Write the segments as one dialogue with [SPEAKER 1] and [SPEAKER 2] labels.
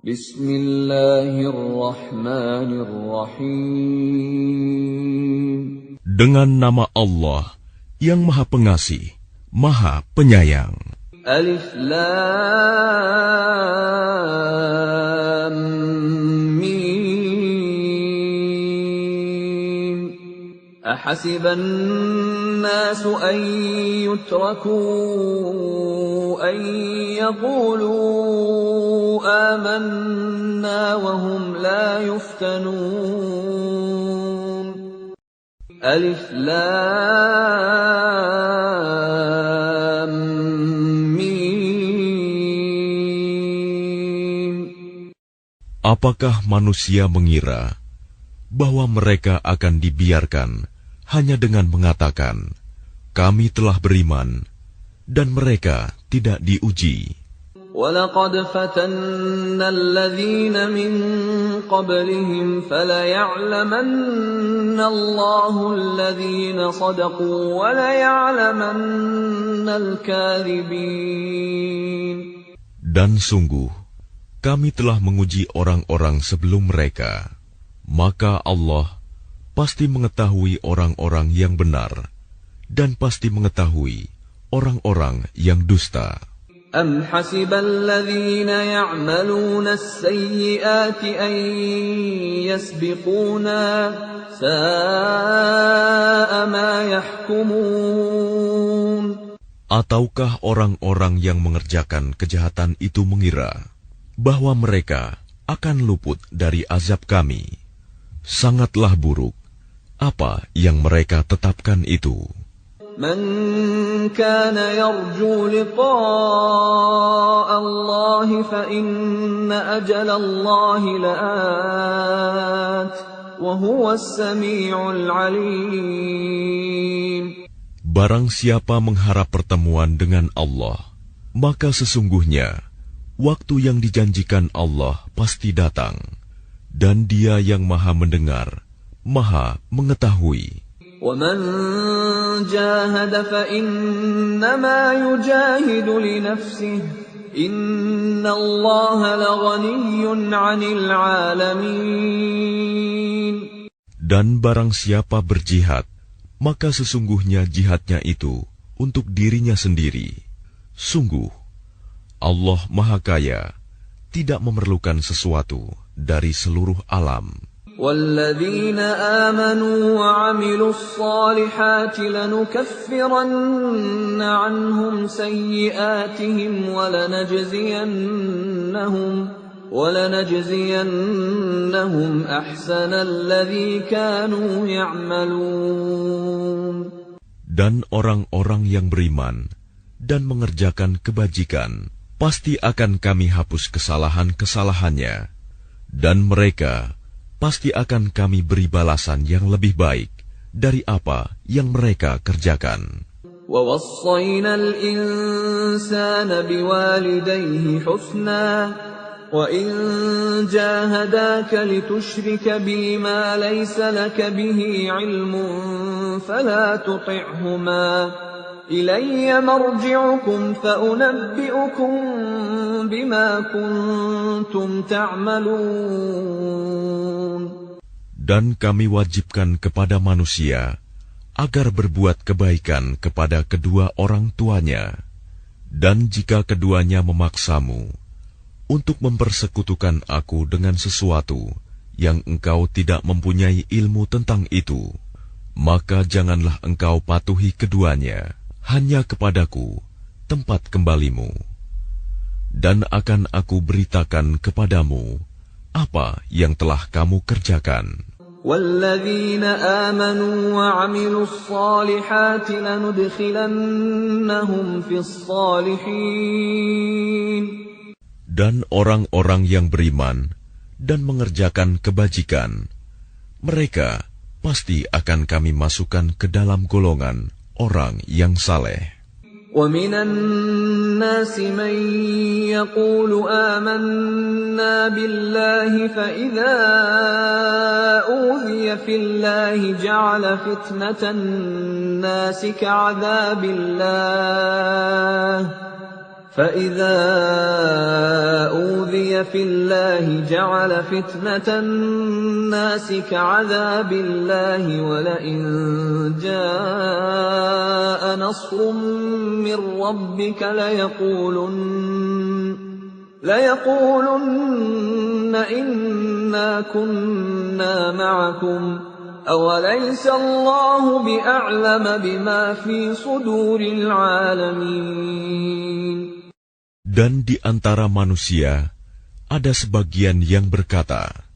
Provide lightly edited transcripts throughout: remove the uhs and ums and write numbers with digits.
[SPEAKER 1] Bismillahirrahmanirrahim.
[SPEAKER 2] Dengan nama Allah yang Maha Pengasih, Maha Penyayang.
[SPEAKER 1] Alif Lam Mim. Ahasiban nasu an yutraku an yaqulu amanna wa hum la yuftanun. Alif Lam Mim.
[SPEAKER 2] Apakah manusia mengira bahwa mereka akan dibiarkan hanya dengan mengatakan, "Kami telah beriman," dan mereka tidak diuji?
[SPEAKER 1] وَلَقَدْ فَتَنَّا الَّذِينَ مِن قَبْلِهِمْ فَلَيَعْلَمَنَّ اللَّهُ الَّذِينَ صَدَقُوا وَلَيَعْلَمَنَّ الْكَاذِبِينَ.
[SPEAKER 2] Dan sungguh, kami telah menguji orang-orang sebelum mereka, maka Allah pasti mengetahui orang-orang yang benar, dan pasti mengetahui orang-orang yang dusta.
[SPEAKER 1] أَمْ حَسِبَ الَّذِينَ يَعْمَلُونَ السَّيِّئَاتِ أَن يَسْبِقُونَا سَاءَ مَا يَحْكُمُونَ.
[SPEAKER 2] Ataukah orang-orang yang mengerjakan kejahatan itu mengira bahwa mereka akan luput dari azab kami? Sangatlah buruk apa yang mereka tetapkan itu.
[SPEAKER 1] من كان يرجو لقاء الله فإن أجل الله لآت وهو السميع العليم.
[SPEAKER 2] Barang siapa mengharap pertemuan dengan Allah, maka sesungguhnya waktu yang dijanjikan Allah pasti datang, dan Dia yang Maha Mendengar, Maha Mengetahui.
[SPEAKER 1] وَمَنْ جَاهَدَ فَإِنَّمَا يُجَاهِدُ لِنَفْسِهِ إِنَّ اللَّهَ لَغَنِيٌّ عَنِ الْعَالَمِينَ.
[SPEAKER 2] Dan barang siapa berjihad, maka sesungguhnya jihadnya itu untuk dirinya sendiri. Sungguh, Allah Maha Kaya, tidak memerlukan sesuatu dari seluruh alam.
[SPEAKER 1] وَالَّذِينَ آمَنُوا وَعَمِلُوا الصَّالِحَاتِ لَنُكَفِّرَنَّ عَنْهُمْ سَيِّئَاتِهِمْ وَلَنَجْزِيَنَّهُمْ أَحْسَنَ الَّذِي كَانُوا يَعْمَلُونَ.
[SPEAKER 2] Dan orang-orang yang beriman dan mengerjakan kebajikan, pasti akan kami hapus kesalahan-kesalahannya, dan mereka pasti akan kami beri balasan yang lebih baik dari apa yang mereka kerjakan.
[SPEAKER 1] وَوَصَّيْنَا الْإِنسَانَ بِوَالِدَيْهِ حُسْنًا وَإِنْ جَاهَدَاكَ لِتُشْرِكَ بِي مَا لَيْسَ لَكَ بِهِ عِلْمٌ فَلَا تُطِعْهُمَا إِلَيَّ مَرْجِعُكُمْ فَأُنَبِّئُكُمْ بِمَا كُنْتُمْ تَعْمَلُونَ.
[SPEAKER 2] Dan kami wajibkan kepada manusia agar berbuat kebaikan kepada kedua orang tuanya, dan jika keduanya memaksamu untuk mempersekutukan aku dengan sesuatu yang engkau tidak mempunyai ilmu tentang itu, maka janganlah engkau patuhi keduanya. Hanya kepadaku tempat kembalimu, dan akan aku beritakan kepadamu apa yang telah kamu kerjakan.
[SPEAKER 1] وَالَّذِينَ آمَنُوا وَعَمِلُوا الصَّالِحَاتِ لَنُدْخِلَنَّهُمْ فِي الصَّالِحِينَ.
[SPEAKER 2] Dan orang-orang yang beriman dan mengerjakan kebajikan, mereka pasti akan kami masukkan ke dalam golongan orang yang saleh.
[SPEAKER 1] وَمِنَ النَّاسِ مَن يَقُولُ آمَنَّا بِاللَّهِ فَإِذَا أُوذِيَ فِي اللَّهِ جَعَلَ فِتْنَةَ النَّاسِ كَعَذَابِ اللَّهِ فَإِذَا أُوذِيَ فِي اللَّهِ جَعَلَ فِتْنَةَ النَّاسِ كَعَذَابِ اللَّهِ وَلَئِن جَاءَ نَصْرٌ مِّن رَّبِّكَ لَيَقُولُنَّ إِنَّا كُنَّا مَعَكُمْ أَوَلَيْسَ اللَّهُ بِأَعْلَمَ بِمَا فِي صُدُورِ الْعَالَمِينَ.
[SPEAKER 2] Dan di antara manusia ada sebagian yang berkata,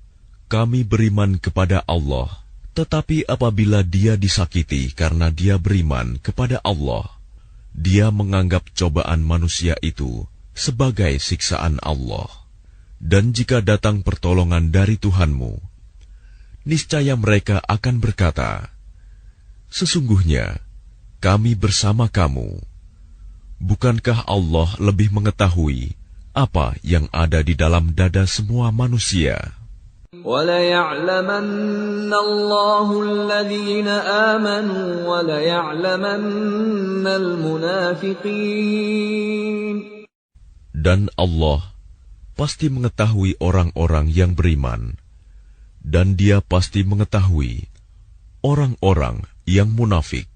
[SPEAKER 2] kami beriman kepada Allah, tetapi apabila dia disakiti karena dia beriman kepada Allah, dia menganggap cobaan manusia itu sebagai siksaan Allah. Dan jika datang pertolongan dari Tuhanmu, niscaya mereka akan berkata, sesungguhnya kami bersama kamu. Bukankah Allah lebih mengetahui apa yang ada di dalam dada semua manusia?
[SPEAKER 1] وَلَيَعْلَمَنَّ اللَّهُ الَّذِينَ آمَنُوا وَلَيَعْلَمَنَّ الْمُنَافِقِينَ.
[SPEAKER 2] Dan Allah pasti mengetahui orang-orang yang beriman, dan Dia pasti mengetahui orang-orang yang munafik.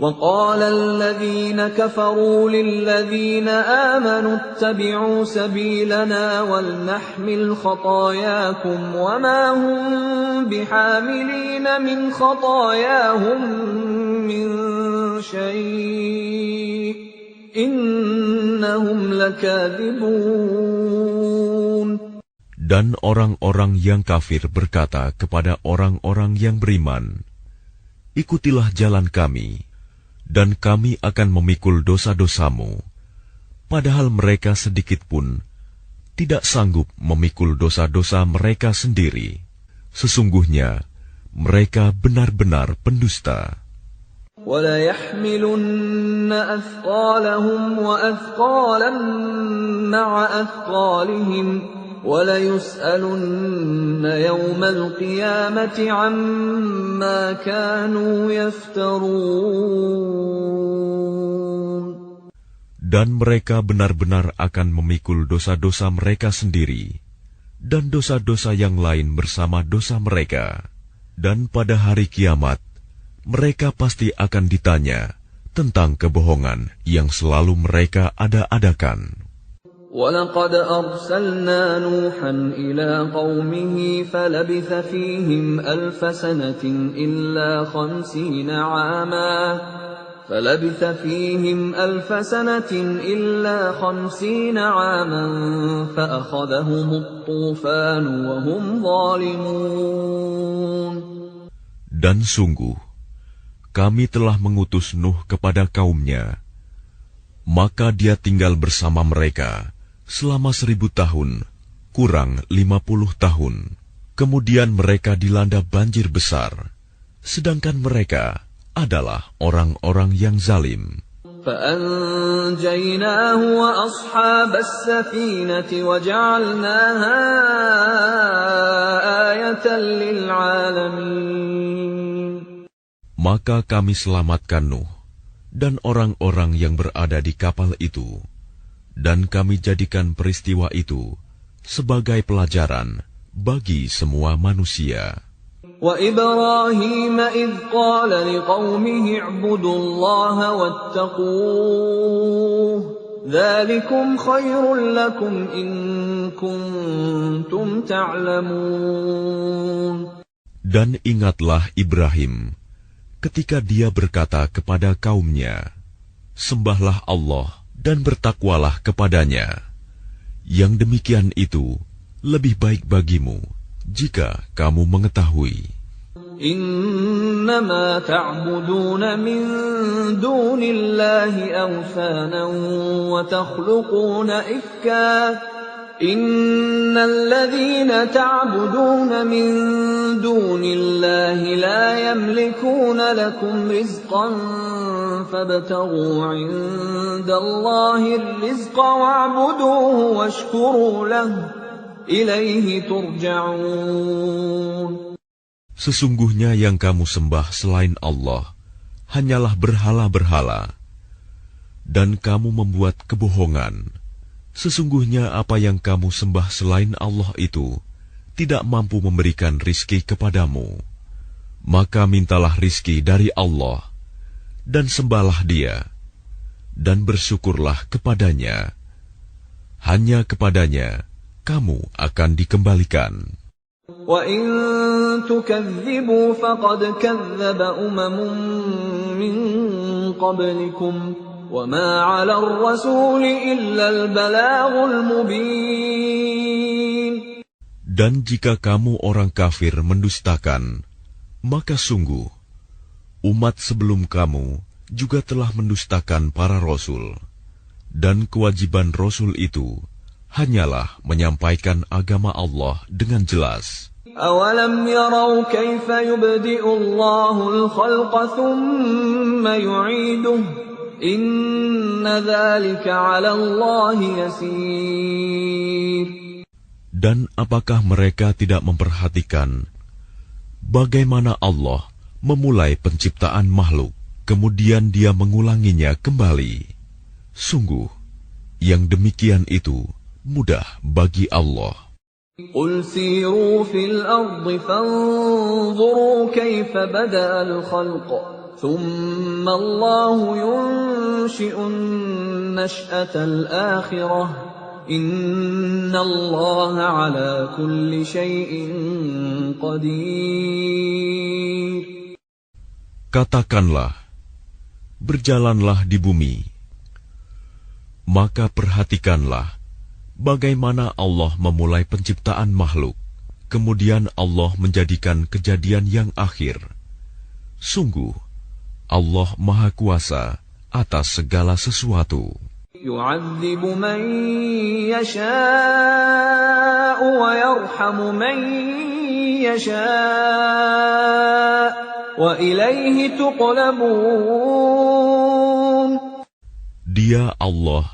[SPEAKER 1] وَقَالَ الَّذِينَ كَفَرُوا لِلَّذِينَ آمَنُوا اتَّبِعُوا سَبِيلَنَا وَلْنَحْمِلْ خَطَايَاكُمْ وَمَا هُمْ بِحَامِلِينَ مِنْ خَطَايَاهُمْ مِنْ شَيْءٍ إِنَّهُمْ لَكَاذِبُونَ.
[SPEAKER 2] Dan orang-orang yang kafir berkata kepada orang-orang yang beriman, ikutilah jalan kami, dan kami akan memikul dosa-dosamu, padahal mereka sedikit pun tidak sanggup memikul dosa-dosa mereka sendiri. Sesungguhnya mereka benar-benar pendusta.
[SPEAKER 1] وَلَيَحْمِلُنَّ أَثْقَالَهُمْ وَأَثْقَالًا مَعَ أَثْقَالِهِمْ وَلَيُسْأَلُنَّ يَوْمَ الْقِيَامَةِ عَمَّا كَانُوا يَفْتَرُونَ.
[SPEAKER 2] Dan mereka benar-benar akan memikul dosa-dosa mereka sendiri, dan dosa-dosa yang lain bersama dosa mereka. Dan pada hari kiamat, mereka pasti akan ditanya tentang kebohongan yang selalu mereka ada-adakan.
[SPEAKER 1] وَلَقَدْ أَرْسَلْنَا نُوحًا إِلَىٰ قَوْمِهِ فَلَبِثَ فِيهِمْ أَلْفَ سَنَةٍ إِلَّا 50 عَامًا فَأَخَذَهُمُ الطُّوفَانُ وَهُمْ ظَالِمُونَ.
[SPEAKER 2] Dan sungguh, kami telah mengutus Nuh kepada kaumnya, maka dia tinggal bersama mereka selama 1000 tahun, kurang 50 tahun. Kemudian mereka dilanda banjir besar, sedangkan mereka adalah orang-orang yang zalim.
[SPEAKER 1] فَأَنْجَيْنَاهُ وَأَصْحَابَ السَّفِينَةِ وَجَعَلْنَاهَا آيَةً لِلْعَالَمِينَ.
[SPEAKER 2] Maka kami selamatkan Nuh dan orang-orang yang berada di kapal itu, dan kami jadikan peristiwa itu sebagai pelajaran bagi semua manusia.
[SPEAKER 1] وَإِبْرَاهِيمَ إِذْ قَالَ لِقَوْمِهِ اعْبُدُوا اللَّهَ وَاتَّقُوهُ ذَلِكُمْ خَيْرٌ لَكُمْ إِن كُنتُمْ تَعْلَمُونَ.
[SPEAKER 2] Dan ingatlah Ibrahim ketika dia berkata kepada kaumnya, sembahlah Allah dan bertakwalah kepadanya. Yang demikian itu lebih baik bagimu jika kamu mengetahui.
[SPEAKER 1] إِنَّمَا تَعْبُدُونَ مِن دُونِ اللَّهِ أَوْثَانًا وَتَخْلُقُونَ إِفْكًا إِنَّ الَّذِينَ تَعْبُدُونَ مِن دُونِ اللَّهِ لَا يَمْلِكُونَ لَكُمْ رِزْقًا فَابْتَغُوا عِندَ اللَّهِ الرِّزْقَ وَاعْبُدُوهُ وَاشْكُرُوا لَهُ إِلَيْهِ تُرْجَعُونَ.
[SPEAKER 2] Sesungguhnya yang kamu sembah selain Allah hanyalah berhala-berhala, dan kamu membuat kebohongan. Sesungguhnya apa yang kamu sembah selain Allah itu tidak mampu memberikan rizki kepadamu. Maka mintalah rizki dari Allah, dan sembahlah Dia, dan bersyukurlah kepadanya. Hanya kepadanya kamu akan dikembalikan.
[SPEAKER 1] وَإِن تُكَذِّبُوا فَقَدْ كَذَّبَ أُمَمٌ مِّن قَبْلِكُمْ وَمَا عَلَى الرَّسُولِ إِلَّا الْبَلَاغُ الْمُبِينُ.
[SPEAKER 2] Dan jika kamu orang kafir mendustakan, maka sungguh umat sebelum kamu juga telah mendustakan para rasul, dan kewajiban rasul itu hanyalah menyampaikan agama Allah dengan jelas.
[SPEAKER 1] أَوَلَمْ يَرَوْا كَيْفَ يُبْدِئُ اللَّهُ الْخَلْقَ ثُمَّ يُعِيدُهُ إِنَّ ذَلِكَ عَلَى اللَّهِ يَسِيرٌ.
[SPEAKER 2] Dan apakah mereka tidak memperhatikan bagaimana Allah memulai penciptaan makhluk, kemudian Dia mengulanginya kembali? Sungguh, yang demikian itu mudah bagi Allah.
[SPEAKER 1] قُلْ سِيرُوا فِي الْأَرْضِ فَانظُرُوا كَيْفَ بَدَأَ الْخَلْقَ ثُمَّ اللَّهُ يُنشِئُ النَّشْأَةَ الْآخِرَةَ إِنَّ اللَّهَ عَلَى كُلِّ شَيْءٍ قَدِيرٌ.
[SPEAKER 2] Katakanlah, berjalanlah di bumi, maka perhatikanlah bagaimana Allah memulai penciptaan makhluk, kemudian Allah menjadikan kejadian yang akhir. Sungguh, Allah Maha Kuasa atas segala sesuatu.
[SPEAKER 1] يُعَذِّبُ مَن يَشَاءُ وَيَرْحَمُ مَن يَشَاءُ وَإِلَيْهِ تُقْلَبُونَ.
[SPEAKER 2] Dia Allah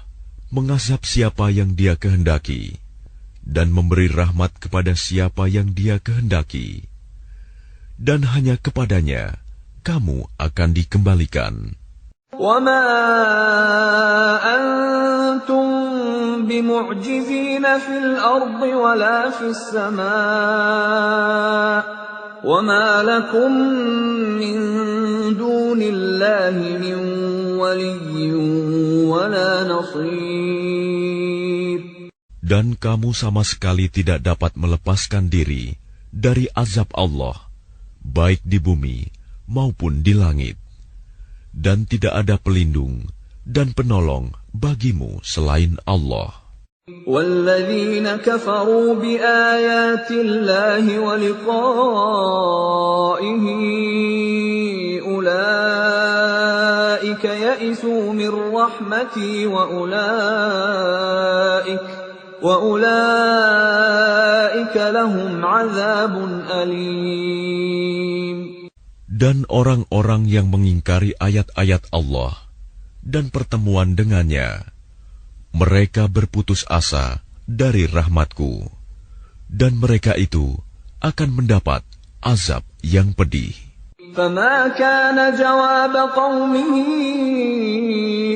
[SPEAKER 2] mengazab siapa yang Dia kehendaki, dan memberi rahmat kepada siapa yang Dia kehendaki, dan hanya kepadanya kamu akan dikembalikan.
[SPEAKER 1] وَمَا أَنْتُمْ بِمُعْجِزِينَ فِي الْأَرْضِ وَلَا فِي السَّمَاءِ وَمَا لَكُمْ مِنْ دُونِ اللَّهِ مِنْ وَلِيٍّ وَلَا نَصِيرٍ.
[SPEAKER 2] Dan kamu sama sekali tidak dapat melepaskan diri dari azab Allah, baik di bumi maupun di langit. Dan tidak ada pelindung dan penolong bagimu selain Allah.
[SPEAKER 1] وَالَّذِينَ كَفَرُوا بِآيَاتِ اللَّهِ وَلِقَائِهِ أُولَئِكَ يَئِسُوا مِنْ رَحْمَتِي وَأُولَئِكَ لَهُمْ عَذَابٌ أَلِيمٌ.
[SPEAKER 2] Dan orang-orang yang mengingkari ayat-ayat Allah dan pertemuan dengannya, mereka berputus asa dari rahmatku, dan mereka itu akan mendapat azab yang pedih.
[SPEAKER 1] فَمَا كَانَ جَوَابَ قَوْمِهِ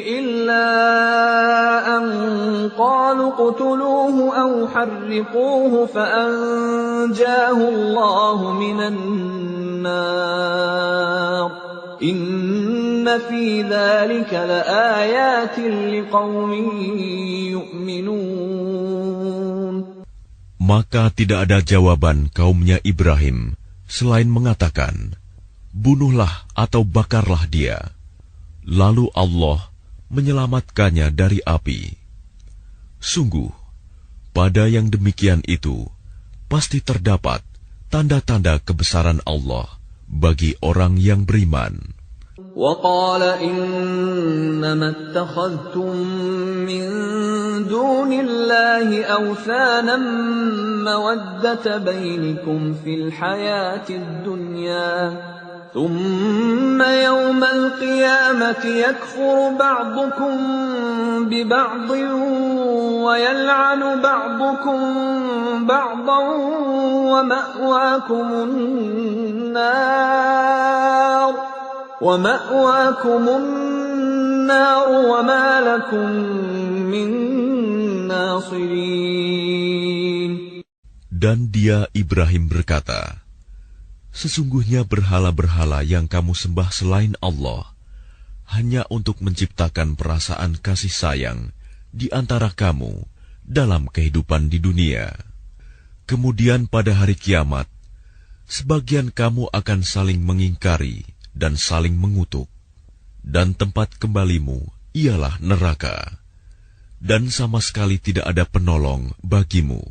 [SPEAKER 1] إِلَّا أَنْ قَالُوا اقْتُلُوهُ أَوْ حَرِّقُوهُ فَأَنْجَاهُ اللَّهُ مِنَ النَّارِ إِنَّ فِي ذَلِكَ لَآيَاتٍ لِقَوْمٍ يُؤْمِنُونَ.
[SPEAKER 2] Maka tidak ada jawaban kaumnya Ibrahim selain mengatakan, bunuhlah atau bakarlah dia. Lalu Allah menyelamatkannya dari api. Sungguh, pada yang demikian itu pasti terdapat tanda-tanda kebesaran Allah bagi orang yang beriman.
[SPEAKER 1] وَقَالَ إِنَّمَا اتَّخَذْتُم مِّن دُونِ اللَّهِ أَوْثَانًا مَّوَدَّةَ بَيْنِكُمْ فِي الْحَيَاةِ الدُّنْيَا ثُمَّ يَوْمَ الْقِيَامَةِ يَكْفُرُ بَعْضُكُم بِبَعْضٍ وَيَلْعَنُ بَعْضُكُم بَعْضًا وَمَأْوَاكُمُ النَّارُ النَّارُ وَمَا لَكُمْ مِنْ نَاصِرِينَ.
[SPEAKER 2] Dan dia Ibrahim berkata, sesungguhnya berhala-berhala yang kamu sembah selain Allah hanya untuk menciptakan perasaan kasih sayang di antara kamu dalam kehidupan di dunia. Kemudian pada hari kiamat, sebagian kamu akan saling mengingkari dan saling mengutuk, dan tempat kembalimu ialah neraka, dan sama sekali tidak ada penolong bagimu.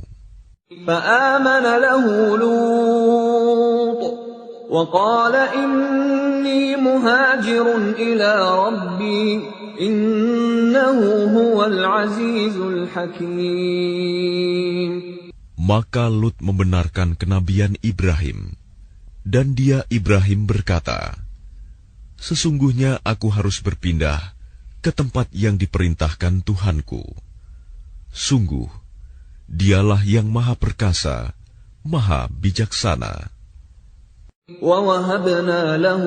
[SPEAKER 1] فآمن له لوط وقال إني مهاجر إلى ربي إنه هو العزيز الحكيم.
[SPEAKER 2] Maka Lut membenarkan kenabian Ibrahim, dan dia Ibrahim berkata, sesungguhnya aku harus berpindah ke tempat yang diperintahkan Tuhanku. Sungguh, Dialah yang Maha Perkasa, Maha Bijaksana.
[SPEAKER 1] وَوَهَبْنَا لَهُ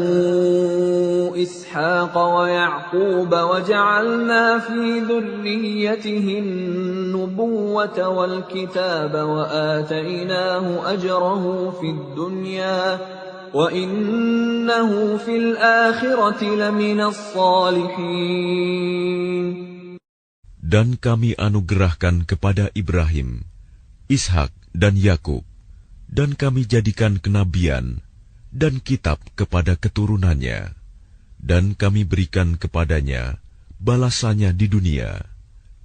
[SPEAKER 1] إِسْحَاقَ وَيَعْقُوبَ وَجَعَلْنَا فِي ذُرِّيَّتِهِ النُّبُوَّةَ وَالْكِتَابَ وَآتَيْنَاهُ أَجْرَهُ فِي الدُّنْيَا وَإِنَّهُ فِي الْآخِرَةِ لَمِنَ الصَّالِحِينَ.
[SPEAKER 2] Dan kami anugerahkan kepada Ibrahim, Ishak dan Yakub, dan kami jadikan kenabian dan kitab kepada keturunannya, dan kami berikan kepadanya balasannya di dunia,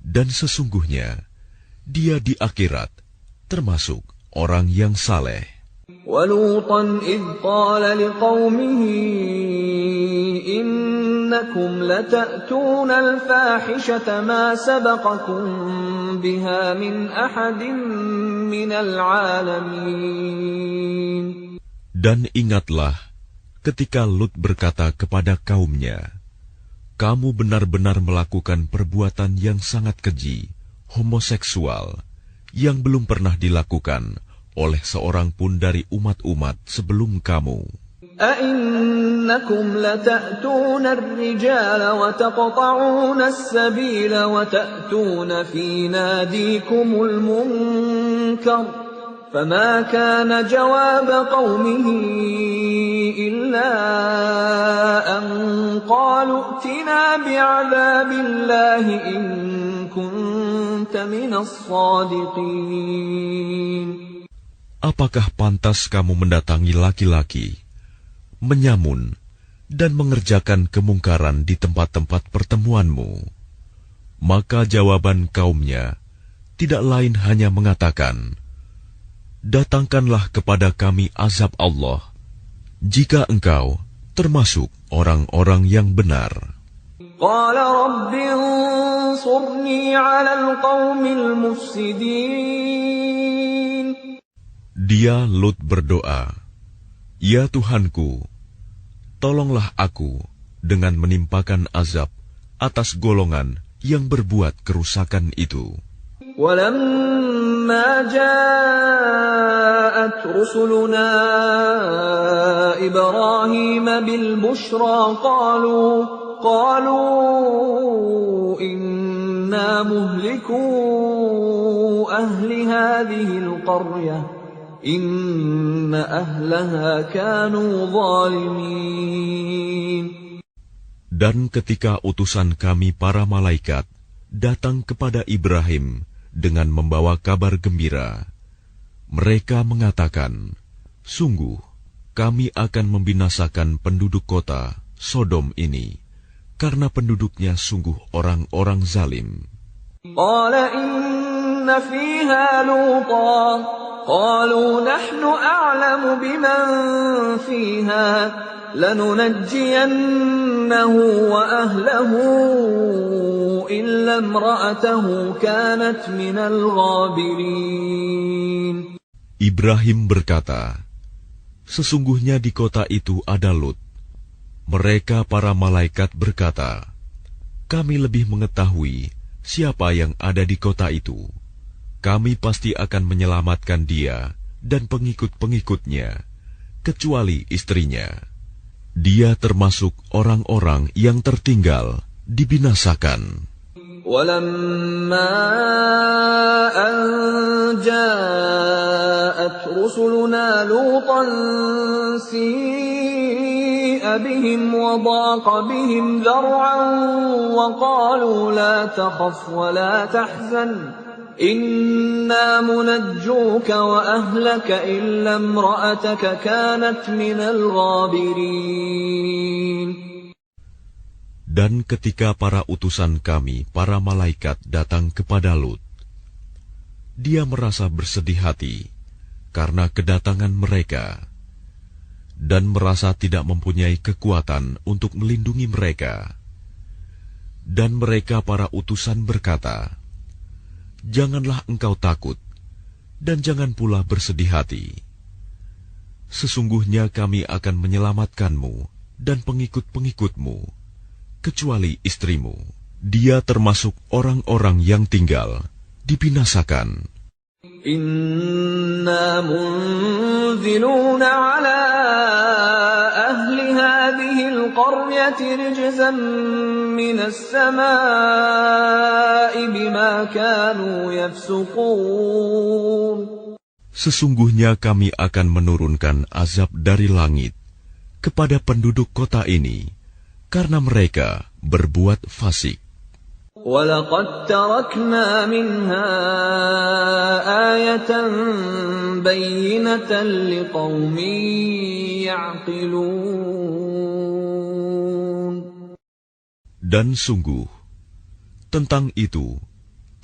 [SPEAKER 2] dan sesungguhnya dia di akhirat termasuk orang yang saleh.
[SPEAKER 1] وَلُوطًا إِذْ قَالَ لِقَوْمِهِ إِنَّكُمْ لَتَأْتُونَ الْفَاحِشَةَ مَا سَبَقَكُمْ بِهَا مِنْ أَحَدٍ مِنَ الْعَالَمِينَ.
[SPEAKER 2] Dan ingatlah ketika Lut berkata kepada kaumnya, kamu benar-benar melakukan perbuatan yang sangat keji, homoseksual, yang belum pernah dilakukan oleh seorang pun dari umat-umat sebelum kamu.
[SPEAKER 1] أَإِنَّكُمْ لَتَأْتُونَ الرِّجَالَ وَتَقْطَعُونَ السَّبِيلَ وَتَأْتُونَ فِي نَادِيكُمُ الْمُنكَرَ فَمَا كَانَ جَوَابَ قَوْمِهِ إِلَّا أَن قَالُوا ائْتِنَا بِعَذَابِ اللَّهِ إِن كُنتَ مِنَ الصَّادِقِينَ.
[SPEAKER 2] Apakah pantas kamu mendatangi laki-laki, menyamun, dan mengerjakan kemungkaran di tempat-tempat pertemuanmu? Maka jawaban kaumnya tidak lain hanya mengatakan, datangkanlah kepada kami azab Allah, jika engkau termasuk orang-orang yang benar.
[SPEAKER 1] قَالَ رَبِّ انصُرْنِي عَلَى الْقَوْمِ الْمُفْسِدِينَ.
[SPEAKER 2] Dia Lut berdoa, ya Tuhanku, tolonglah aku dengan menimpakan azab atas golongan yang berbuat kerusakan itu.
[SPEAKER 1] وَلَمَّا جَاءَتْ رُسُلُنَا إِبْرَاهِيمَ بِالْبُشْرَى قَالُوا إِنَّا مُهْلِكُو أَهْلِ هَذِهِ الْقَرْيَةِ إِنَّ أَهْلَهَا كَانُوا ظَالِمِينَ.
[SPEAKER 2] Dan ketika utusan kami para malaikat datang kepada Ibrahim dengan membawa kabar gembira, mereka mengatakan, sungguh kami akan membinasakan penduduk kota Sodom ini, karena penduduknya sungguh orang-orang zalim.
[SPEAKER 1] قَالَ إِنَّ فِيهَا لُوطًا قَالُوا نَحْنُ أَعْلَمُ بِمَنْ فِيهَا لَنُنَجِّيَنَّهُ وَأَهْلَهُ إِلَّا امْرَأَتَهُ كَانَتْ مِنَ الْغَابِرِينَ.
[SPEAKER 2] Ibrahim berkata, sesungguhnya di kota itu ada Lut. Mereka para malaikat berkata, kami lebih mengetahui siapa yang ada di kota itu. Kami pasti akan menyelamatkan dia dan pengikut-pengikutnya, kecuali istrinya. Dia termasuk orang-orang yang tertinggal dibinasakan.
[SPEAKER 1] ولما أن جاءت رسلنا لوطا سيء بهم وضاق بهم ذرعا وقالوا لا تخف ولا تحزن إنا منجوك وأهلك إلا امرأتك كانت من الغابرين.
[SPEAKER 2] Dan ketika para utusan kami, para malaikat datang kepada Lut, dia merasa bersedih hati karena kedatangan mereka, dan merasa tidak mempunyai kekuatan untuk melindungi mereka. Dan mereka para utusan berkata, "Janganlah engkau takut, dan jangan pula bersedih hati. Sesungguhnya kami akan menyelamatkanmu dan pengikut-pengikutmu, kecuali istrimu. Dia termasuk orang-orang yang tinggal, dibinasakan.
[SPEAKER 1] Inna munziluna ala ahli hadhihi al-qaryati rijzan minas samaa'i bima kanu yafsuqun."
[SPEAKER 2] Sesungguhnya kami akan menurunkan azab dari langit kepada penduduk kota ini karena mereka berbuat fasik.
[SPEAKER 1] وَلَقَدْ تَرَكْنَا مِنْهَا آيَةً بَيِّنَةً لِقَوْمٍ يَعْقِلُونَ.
[SPEAKER 2] Dan sungguh, tentang itu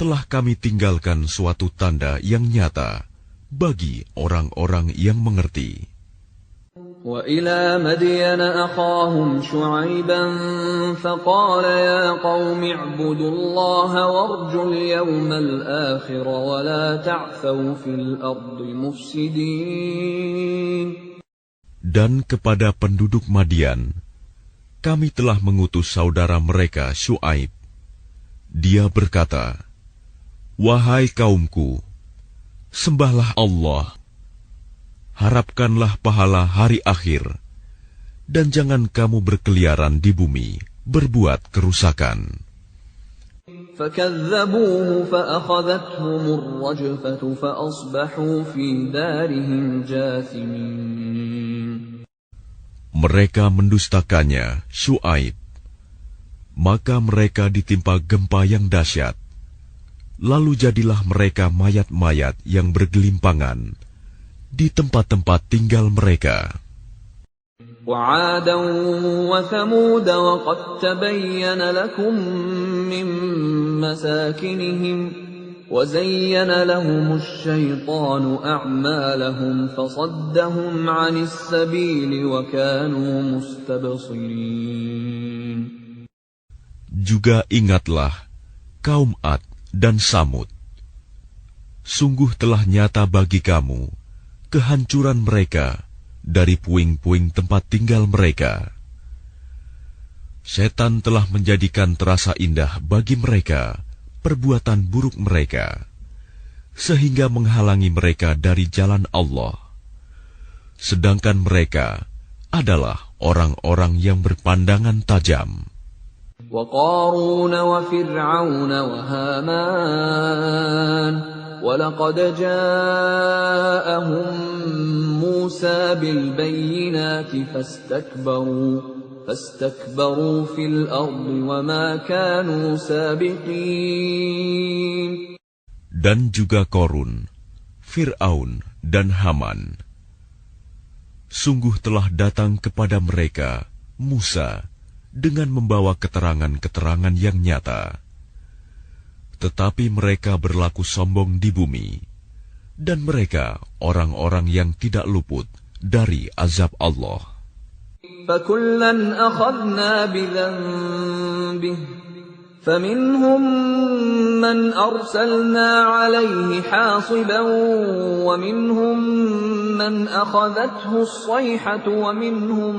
[SPEAKER 2] telah kami tinggalkan suatu tanda yang nyata bagi orang-orang yang mengerti.
[SPEAKER 1] وَإِلَى مَدْيَنَ أَخَاهُمْ شُعَيْبًا فَقَالَ يَا قَوْمِ اعْبُدُوا اللَّهَ وَارْجُوا الْيَوْمَ الْآخِرَ وَلَا تَعْثَوْا فِي الْأَرْضِ مُفْسِدِينَ.
[SPEAKER 2] Dan kepada penduduk Madian, kami telah mengutus saudara mereka Syuaib. Dia berkata, "Wahai kaumku, sembahlah Allah, harapkanlah pahala hari akhir, dan jangan kamu berkeliaran di bumi, berbuat kerusakan."
[SPEAKER 1] فَكَذَّبُوهُ فَأَخَذَتْهُمُ الرَّجْفَةُ فَأَصْبَحُوا فِي دَارِهِمْ جَاثِمِينَ.
[SPEAKER 2] Mereka mendustakannya, Syuaib. Maka mereka ditimpa gempa yang dahsyat. Lalu jadilah mereka mayat-mayat yang bergelimpangan di tempat-tempat tinggal mereka.
[SPEAKER 1] وَعَادًا وَثَمُودَ وَقَدْ تَبَيَّنَ لَكُم مِّن مَّسَاكِنِهِمْ وَزَيَّنَ لَهُمُ الشَّيْطَانُ أَعْمَالَهُمْ فَصَدَّهُمْ عَنِ السَّبِيلِ وَكَانُوا مُسْتَبْصِرِينَ.
[SPEAKER 2] Juga ingatlah kaum Ad dan Samud. Sungguh telah nyata bagi kamu kehancuran mereka dari puing-puing tempat tinggal mereka. Setan telah menjadikan terasa indah bagi mereka perbuatan buruk mereka, sehingga menghalangi mereka dari jalan Allah. Sedangkan mereka adalah orang-orang yang berpandangan tajam.
[SPEAKER 1] وَقَارُونَ وَفِرْعَوْنَ وَهَامَانَ وَلَقَدْ جَاءَهُم مُّوسَى بِالْبَيِّنَاتِ فَاسْتَكْبَرُوا فِي الْأَرْضِ وَمَا كَانُوا سَابِقِينَ.
[SPEAKER 2] Dan juga Korun, Fir'aun, dan Haman. Sungguh telah datang kepada mereka Musa dengan membawa keterangan-keterangan yang nyata. Tetapi mereka berlaku sombong di bumi, dan mereka orang-orang yang tidak luput dari azab Allah.
[SPEAKER 1] فَكُلًّا أَخَذْنَا بِذَنبِهِ فَمِنْهُمْ مَنْ أَرْسَلْنَا عَلَيْهِ حَاصِبًا وَمِنْهُمْ مَنْ أَخَذَتْهُ الصَّيْحَةُ وَمِنْهُمْ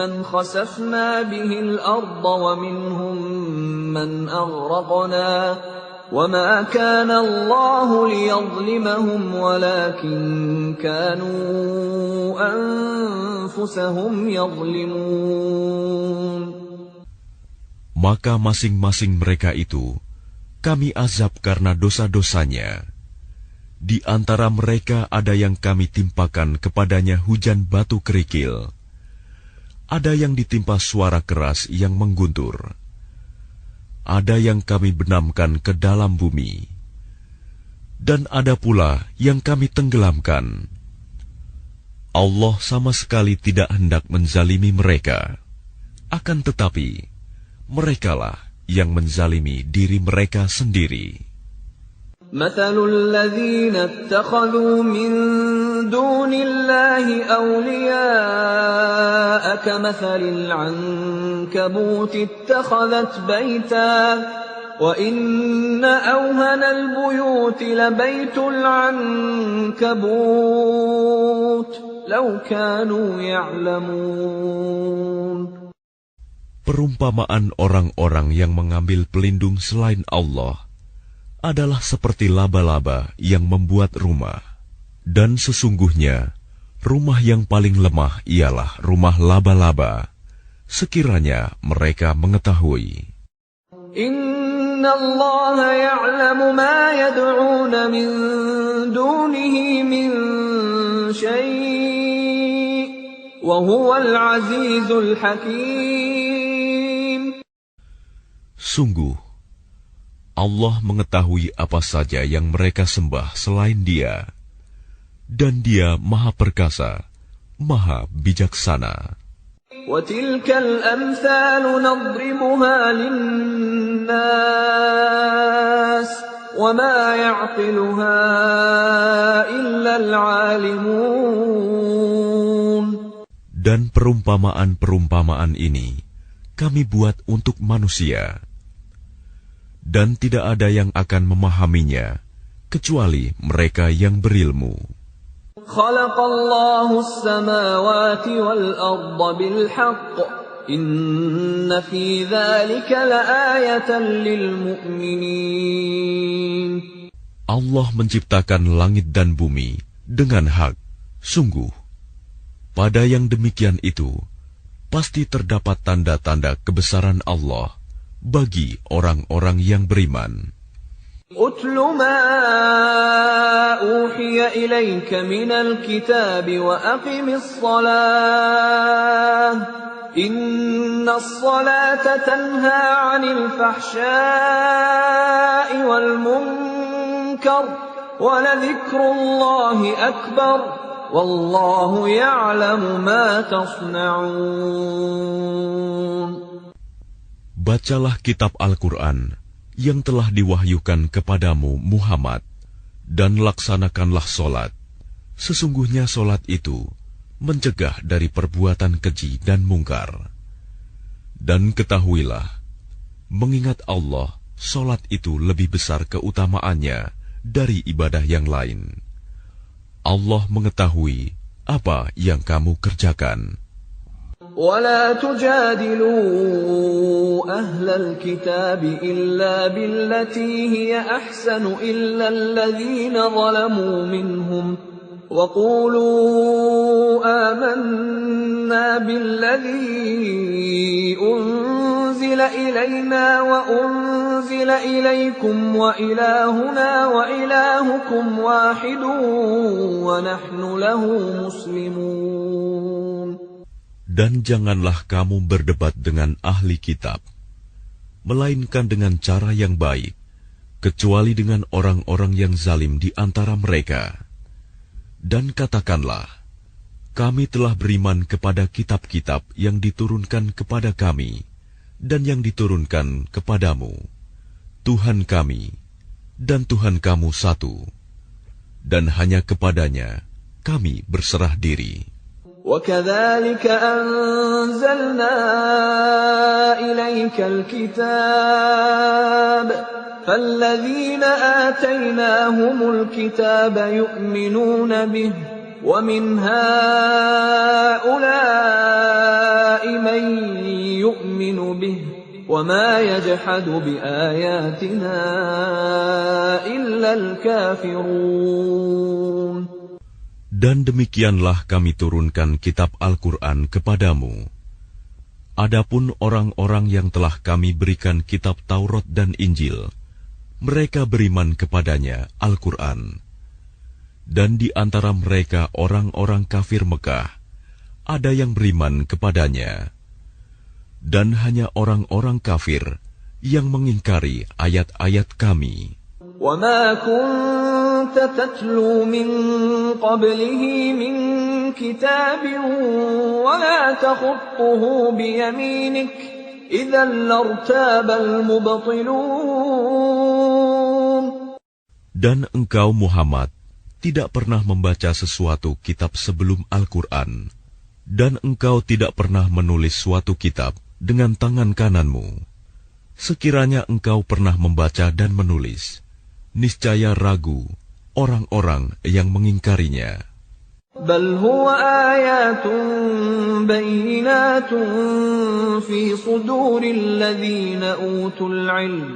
[SPEAKER 1] مَنْ خَسَفْنَا بِهِ الْأَرْضَ وَمِنْهُمْ مَنْ أَغْرَقْنَا وَمَا كَانَ اللَّهُ لِيَظْلِمَهُمْ وَلَكِنْ كَانُوا أَنفُسَهُمْ يَظْلِمُونَ.
[SPEAKER 2] maka masing-masing mereka itu kami azab karena dosa-dosanya. Di antara mereka ada yang kami timpakan kepadanya hujan batu kerikil, ada yang ditimpa suara keras yang mengguntur, ada yang kami benamkan ke dalam bumi, dan ada pula yang kami tenggelamkan. Allah sama sekali tidak hendak menzalimi mereka, akan tetapi merekalah yang menzalimi diri mereka sendiri.
[SPEAKER 1] مثل الذين اتخذوا من دون الله أولياء كمثل العنكبوت اتخذت بيتا وإن أوهن البيوت لبيت العنكبوت لو كانوا يعلمون.
[SPEAKER 2] Perumpamaan orang-orang yang mengambil pelindung selain Allah adalah seperti laba-laba yang membuat rumah. Dan sesungguhnya, rumah yang paling lemah ialah rumah laba-laba, sekiranya mereka mengetahui.
[SPEAKER 1] Inna Allah ya'lamu ma yad'una min dunihi min syai' wa huwal azizul hakim.
[SPEAKER 2] Sungguh, Allah mengetahui apa saja yang mereka sembah selain Dia, dan Dia Maha Perkasa, Maha Bijaksana.
[SPEAKER 1] وَتِلْكَ الْأَمْثَالُ نَضْرِبُهَا لِلنَّاسِ وَمَا يَعْقِلُهَا إِلَّا الْعَالِمُونَ.
[SPEAKER 2] Dan perumpamaan-perumpamaan ini kami buat untuk manusia, dan tidak ada yang akan memahaminya kecuali mereka yang berilmu.
[SPEAKER 1] Khalaqallahu as-samawati wal-arda bil-haqq. Inna fi dzalika laayatan lil-mu'minin.
[SPEAKER 2] Allah menciptakan langit dan bumi dengan hak. Sungguh, pada yang demikian itu pasti terdapat tanda-tanda kebesaran Allah bagi orang-orang yang beriman.
[SPEAKER 1] Utlu ma uhiya ilayka minal kitab wa aqimis salah. Innas salata tanha 'anil fahsya'i wal munkar wa ladhikrullahi akbar. Wallahu ya'lamu ma tasna'un.
[SPEAKER 2] Bacalah kitab Al-Quran yang telah diwahyukan kepadamu Muhammad, dan laksanakanlah solat. Sesungguhnya solat itu mencegah dari perbuatan keji dan mungkar. Dan ketahuilah, mengingat Allah, solat itu lebih besar keutamaannya dari ibadah yang lain. Allah mengetahui apa yang kamu kerjakan.
[SPEAKER 1] ولا تجادلوا أهل الكتاب إلا بالتي هي أحسن إلا الذين ظلموا منهم وقولوا آمنا بالذي أنزل إلينا وأنزل إليكم وإلهنا وإلهكم واحد ونحن له مسلمون.
[SPEAKER 2] Dan janganlah kamu berdebat dengan ahli kitab, melainkan dengan cara yang baik, kecuali dengan orang-orang yang zalim di antara mereka. Dan katakanlah, kami telah beriman kepada kitab-kitab yang diturunkan kepada kami, dan yang diturunkan kepadamu. Tuhan kami, dan Tuhan kamu satu, dan hanya kepadanya kami berserah diri.
[SPEAKER 1] وَكَذَلِكَ أَنزَلْنَا إِلَيْكَ الْكِتَابَ فَالَّذِينَ آتَيْنَاهُمُ الْكِتَابَ يُؤْمِنُونَ بِهِ وَمِنْ هَؤُلَاءِ مَن يُؤْمِنُ بِهِ وَمَا يَجْحَدُ بِآيَاتِنَا إِلَّا الْكَافِرُونَ.
[SPEAKER 2] Dan demikianlah kami turunkan kitab Al-Quran kepadamu. Adapun orang-orang yang telah kami berikan kitab Taurat dan Injil, mereka beriman kepadanya, Al-Quran. Dan di antara mereka orang-orang kafir Mekah, ada yang beriman kepadanya. Dan hanya orang-orang kafir yang mengingkari ayat-ayat kami.
[SPEAKER 1] وَمَا كُنْتَ تَتْلُو مِنْ قَبْلِهِ مِنْ كِتَابٍ وَلَا تَخُطُّهُ بِيَمِينِكَ إِذًا لَارْتَابَ الْمُبْطِلُونَ.
[SPEAKER 2] Dan engkau Muhammad tidak pernah membaca sesuatu kitab sebelum Al-Quran, dan engkau tidak pernah menulis suatu kitab dengan tangan kananmu. Sekiranya engkau pernah membaca dan menulis, niscaya ragu orang-orang yang mengingkarinya.
[SPEAKER 1] بَلْ هُوَ آيَاتٌ بَيِّنَاتٌ فِي صُدُورِ الَّذِينَ أُوتُوا الْعِلْمَ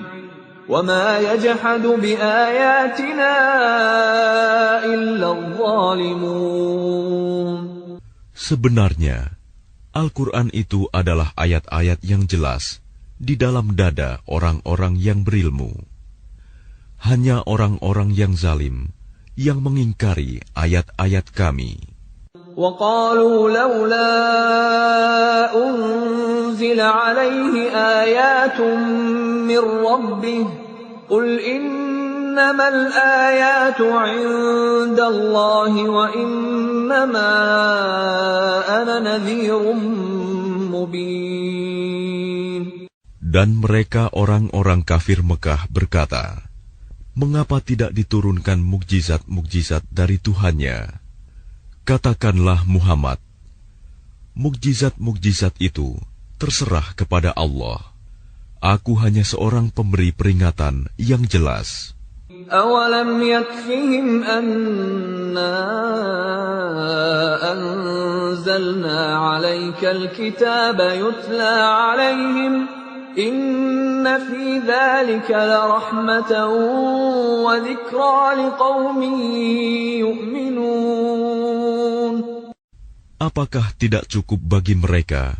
[SPEAKER 1] وَمَا يَجْحَدُ بِآيَاتِنَا إِلَّا الظَّالِمُونَ.
[SPEAKER 2] Sebenarnya, Al-Quran itu adalah ayat-ayat yang jelas di dalam dada orang-orang yang berilmu. Hanya orang-orang yang zalim yang mengingkari ayat-ayat kami.
[SPEAKER 1] وَقَالُوا لَوْلَا أُنْزِلَ عَلَيْهِ آيَاتٌ مِّن رَّبِّهِ قُلْ إِنَّمَا الْآيَاتُ عِندَ اللَّهِ وَإِنَّمَا أَنَا نَذِيرٌ مُّبِينٌ.
[SPEAKER 2] Dan mereka orang-orang kafir Mekah berkata, mengapa tidak diturunkan mukjizat-mukjizat dari Tuhannya? Katakanlah Muhammad, mukjizat-mukjizat itu terserah kepada Allah. Aku hanya seorang pemberi peringatan yang jelas.
[SPEAKER 1] أَوَلَمْ يَكْفِهِمْ أَنَّا أَنزَلْنَا عَلَيْكَ الْكِتَابَ يُتْلَى عَلَيْهِمْ إِنَّ فِي ذَلِكَ لَرَحْمَةً وَذِكْرَى لِقَوْمٍ يُؤْمِنُونَ.
[SPEAKER 2] Apakah tidak cukup bagi mereka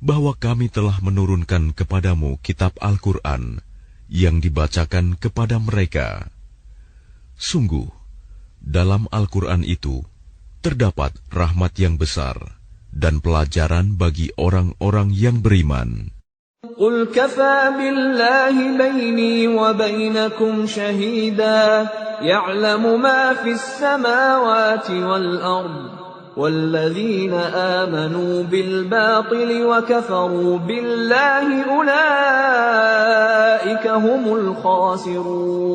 [SPEAKER 2] bahwa kami telah menurunkan kepadamu kitab Al-Quran yang dibacakan kepada mereka? Sungguh, dalam Al-Quran itu terdapat rahmat yang besar dan pelajaran bagi orang-orang yang beriman.
[SPEAKER 1] قُلْ كَفَى بِاللَّهِ بَيْنِي وَبَيْنَكُمْ شَهِيدًا يَعْلَمُ مَا فِي السَّمَاوَاتِ وَالْأَرْضِ وَالَّذِينَ آمَنُوا بِالْبَاطِلِ وَكَفَرُوا بِاللَّهِ أُولَئِكَ هُمُ الْخَاسِرُونَ.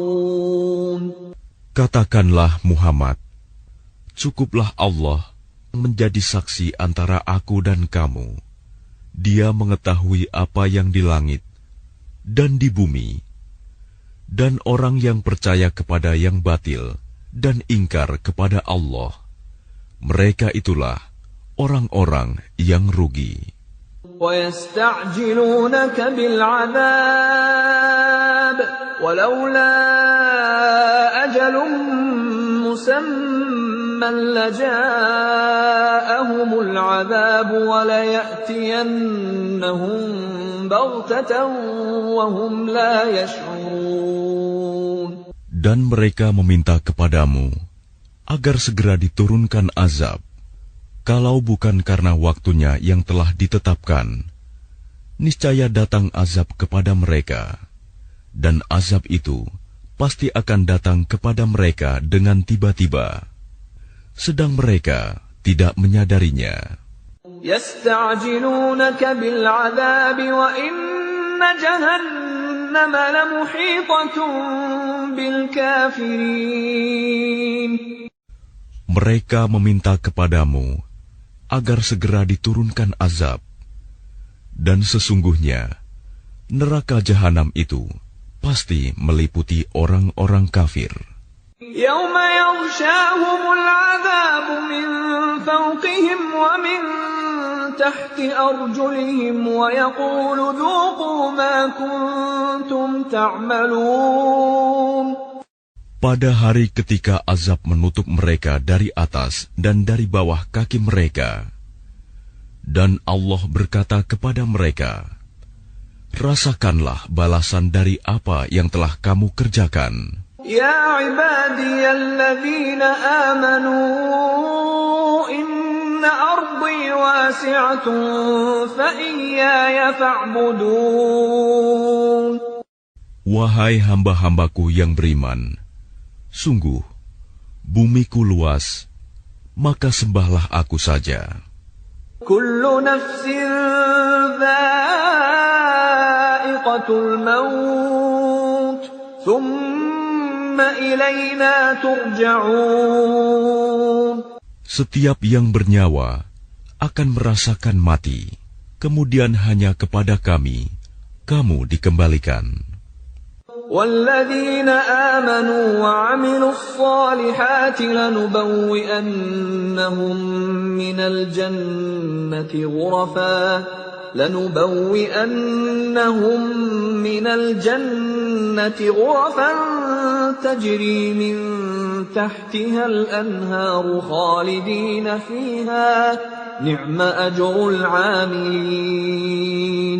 [SPEAKER 2] Katakanlah Muhammad, cukuplah Allah menjadi saksi antara aku dan kamu. Dia mengetahui apa yang di langit dan di bumi, dan orang yang percaya kepada yang batil dan ingkar kepada Allah, mereka itulah orang-orang yang rugi.
[SPEAKER 1] وَيَسْتَعْجِلُونَكَ بِالْعَذَابِ وَلَوْلَا أَجَلٌ مُّسَمًّى لَّجَاءَهُمُ الْعَذَابُ وَلَيَأْتِيَنَّهُم بَغْتَةً وَهُمْ لَا يَشْعُرُونَ.
[SPEAKER 2] Dan mereka meminta kepadamu agar segera diturunkan azab. Kalau bukan karena waktunya yang telah ditetapkan, niscaya datang azab kepada mereka, dan azab itu pasti akan datang kepada mereka dengan tiba-tiba, sedang mereka tidak menyadarinya.
[SPEAKER 1] يَسْتَعْجِلُونَكَ بِالْعَذَابِ وَإِنَّ جَهَنَّمَ لَمُحِيطَةٌ بِالْكَافِرِينَ.
[SPEAKER 2] Mereka meminta kepadamu agar segera diturunkan azab, dan sesungguhnya neraka jahanam itu pasti meliputi orang-orang kafir.
[SPEAKER 1] يَوْمَ يَغْشَاهُمُ الْعَذَابُ مِنْ فَوْقِهِمْ وَمِنْ تَحْتِ أَرْجُلِهِمْ وَيَقُولُ ذُوقُوا مَا كُنْتُمْ تَعْمَلُونَ.
[SPEAKER 2] Pada hari ketika azab menutup mereka dari atas dan dari bawah kaki mereka, Dan Allah berkata kepada mereka, rasakanlah balasan dari apa yang telah kamu kerjakan.
[SPEAKER 1] Ya ibadiyalladzina amanu inna ardi wasi'atun fa iyaya fa'budun.
[SPEAKER 2] Wahai hamba-hambaku yang beriman, sungguh bumiku luas, maka sembahlah aku saja.
[SPEAKER 1] Kullu nafsin dha'iqatul maut, thumma ilayna turja'un.
[SPEAKER 2] Setiap yang bernyawa akan merasakan mati, kemudian hanya kepada kami kamu dikembalikan.
[SPEAKER 1] وَالَّذِينَ آمَنُوا وَعَمِلُوا الصَّالِحَاتِ لَنُبَوِّئَنَّهُم مِّنَ الْجَنَّةِ غُرَفًا تَجْرِي مِن تَحْتِهَا الْأَنْهَارُ خَالِدِينَ فِيهَا نِعْمَ أَجْرُ الْعَامِلِينَ.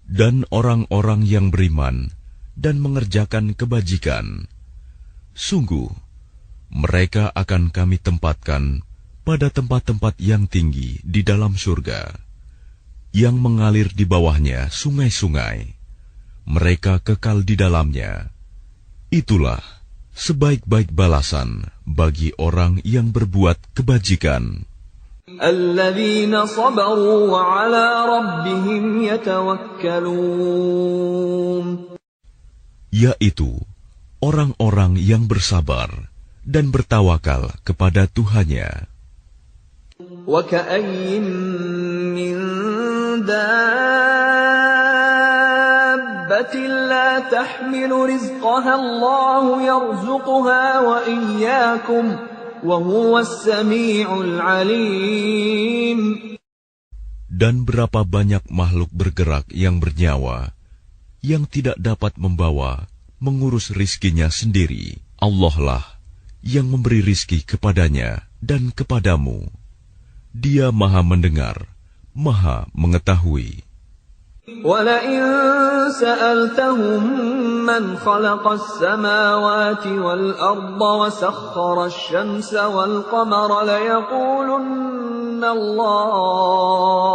[SPEAKER 2] Dan orang-orang yang beriman dan mengerjakan kebajikan, sungguh mereka akan kami tempatkan pada tempat-tempat yang tinggi di dalam surga, yang mengalir di bawahnya sungai-sungai. Mereka kekal di dalamnya. Itulah sebaik-baik balasan bagi orang yang berbuat kebajikan.
[SPEAKER 1] Alladzina sabaru wa ala rabbihim yatawakkalun.
[SPEAKER 2] Yaitu orang-orang yang bersabar dan bertawakal kepada Tuhannya.
[SPEAKER 1] Wa ka'ayyin min dabbatin la tahmilu rizqaha Allahu yarzuquha wa iyyakum wa huwas sami'ul 'alim.
[SPEAKER 2] Dan berapa banyak makhluk bergerak yang bernyawa yang tidak dapat membawa, mengurus rizkinya sendiri. Allah lah yang memberi rizki kepadanya dan kepadamu. Dia maha mendengar, maha mengetahui.
[SPEAKER 1] وَلَئِن سَأَلْتَهُم مَّنْ خَلَقَ السَّمَاوَاتِ وَالْأَرْضَ وَسَخَّرَ الشَّمْسَ وَالْقَمَرَ لَيَقُولُنَّ اللَّهُ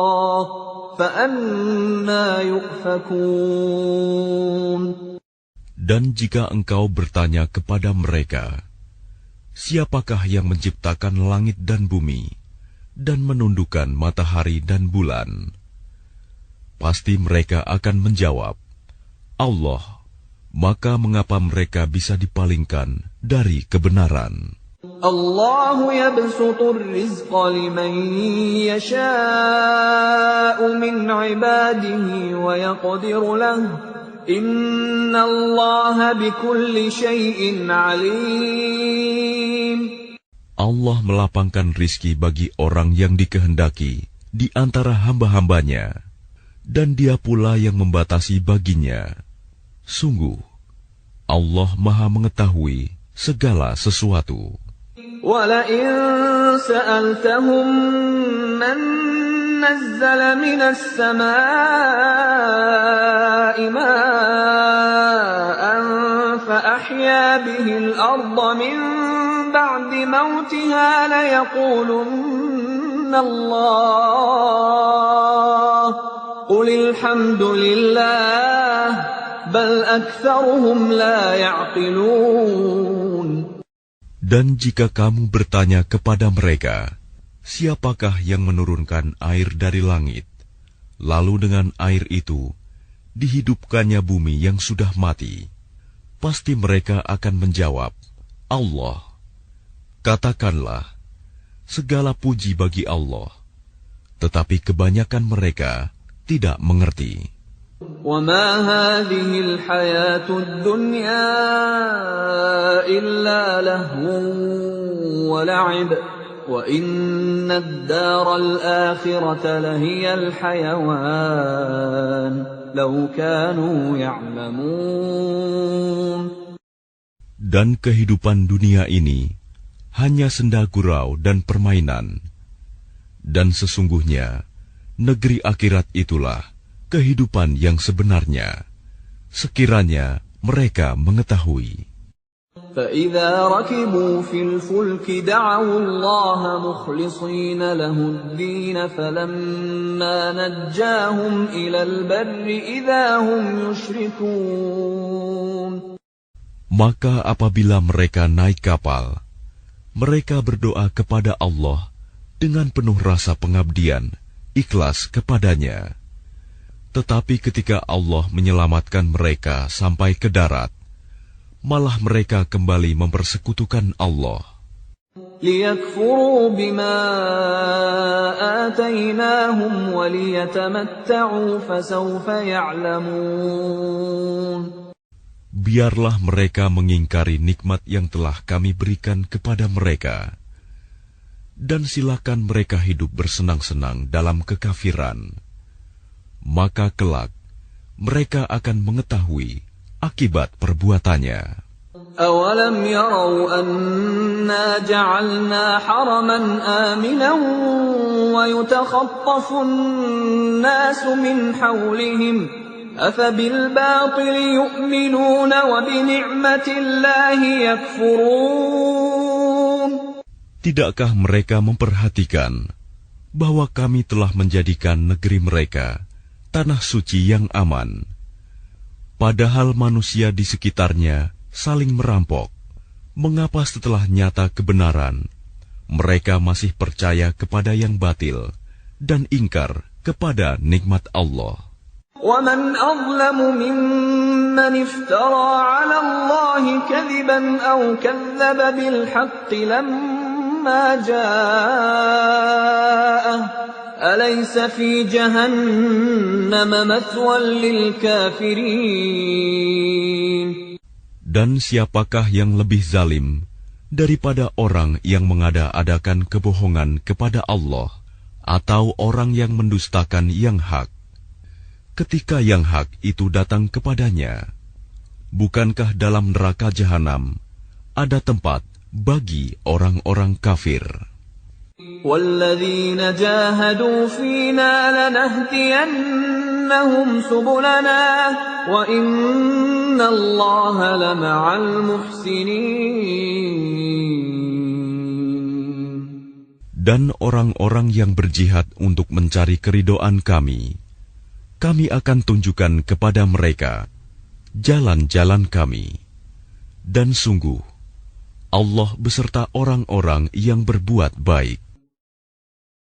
[SPEAKER 1] فَأَنَّىٰ يُؤْفَكُونَ. Dan
[SPEAKER 2] jika engkau bertanya kepada mereka, siapakah yang menciptakan langit dan bumi dan menundukkan matahari dan bulan? Pasti mereka akan menjawab, Allah. Maka mengapa mereka bisa dipalingkan dari kebenaran?
[SPEAKER 1] Allahu yabsutur rizqa liman yasha'u min ibadihi wa yaqdiru lahu. Inna Allaha bikulli syai'in alim.
[SPEAKER 2] Allah melapangkan rizki bagi orang yang dikehendaki di antara hamba-hambanya, dan Dia pula yang membatasi baginya. Sungguh, Allah Maha mengetahui segala sesuatu.
[SPEAKER 1] وَلَئِن سَأَلْتَهُم مَّن نَّزَّلَ مِنَ السَّمَاءِ مَاءً فَأَحْيَا بِهِ الْأَرْضَ مِن بَعْدِ مَوْتِهَا لَيَقُولُنَّ اللَّهُ قُلِ الْحَمْدُ لِلَّهِ بَلْ أَكْثَرُهُمْ لَا يَعْقِلُونَ.
[SPEAKER 2] Dan jika kamu bertanya kepada mereka, siapakah yang menurunkan air dari langit, lalu dengan air itu dihidupkannya bumi yang sudah mati? Pasti mereka akan menjawab, Allah. Katakanlah, segala puji bagi Allah, tetapi kebanyakan mereka tidak mengerti.
[SPEAKER 1] وَمَا هَٰذِهِ الْحَيَاةُ الدُّنْيَا إِلَّا لَهْوٌ وَلَعِبٌ وَإِنَّ الدَّارَ الْآخِرَةَ لَهِيَ الْحَيَوَانُ لَوْ كَانُوا يَعْلَمُونَ.
[SPEAKER 2] Dan kehidupan dunia ini hanya senda gurau dan permainan, dan sesungguhnya negeri akhirat itulah kehidupan yang sebenarnya, sekiranya mereka mengetahui.
[SPEAKER 1] فَإِذَا رَكِبُوا فِي الْفُلْكِ دَعَوُا اللَّهَ مُخْلِصِينَ لَهُ الدِّينَ فَلَمَّا نَجَّاهُمْ إِلَى الْبَرِّ إِذَا هُمْ يُشْرِكُونَ.
[SPEAKER 2] Maka apabila mereka naik kapal, mereka berdoa kepada Allah dengan penuh rasa pengabdian, ikhlas kepadanya. Tetapi ketika Allah menyelamatkan mereka sampai ke darat, malah mereka kembali mempersekutukan Allah.
[SPEAKER 1] لِيَكْفُرُوا بِمَا آتَيْنَاهُمْ وَلِيَتَمَتَّعُوا فَسَوْفَ يَعْلَمُونَ.
[SPEAKER 2] Biarlah mereka mengingkari nikmat yang telah kami berikan kepada mereka, dan silakan mereka hidup bersenang-senang dalam kekafiran. Maka kelak mereka akan mengetahui akibat perbuatannya.
[SPEAKER 1] أَوَلَمْ يَرَوْا أَنَّا جَعَلْنَا حَرَمًا آمِنًا وَيُتَخَطَّفُ النَّاسُ مِنْ حَوْلِهِمْ أَفَبِالْبَاطِلِ يُؤْمِنُونَ وَبِنِعْمَةِ اللَّهِ يَكْفُرُونَ.
[SPEAKER 2] Tidakkah mereka memperhatikan bahwa kami telah menjadikan negeri mereka tanah suci yang aman, padahal manusia di sekitarnya saling merampok? Mengapa setelah nyata kebenaran, mereka masih percaya kepada yang batil dan ingkar kepada nikmat Allah?
[SPEAKER 1] وَمَنْ أَظْلَمُ مِمَّنِ افْتَرَى عَلَى اللَّهِ كَذِبًا أَوْ كَذَّبَ بِالْحَقِّ لَمَّا جَاءَهُ أَلَيْسَ فِي جَهَنَّمَ مَثْوًى لِلْكَافِرِينَ.
[SPEAKER 2] Dan siapakah yang lebih zalim daripada orang yang mengada-adakan kebohongan kepada Allah atau orang yang mendustakan yang hak ketika yang hak itu datang kepadanya? Bukankah dalam neraka jahanam ada tempat bagi orang-orang kafir?
[SPEAKER 1] وَالَّذِينَ جَاهَدُوا فِينَا لَنَهْدِيَنَّهُمْ سُبُلَنَا وَإِنَّ اللَّهَ لَمَعَ الْمُحْسِنِينَ.
[SPEAKER 2] Dan orang-orang yang berjihad untuk mencari keridhaan kami akan tunjukkan kepada mereka jalan-jalan kami. Dan sungguh, Allah beserta orang-orang yang berbuat baik.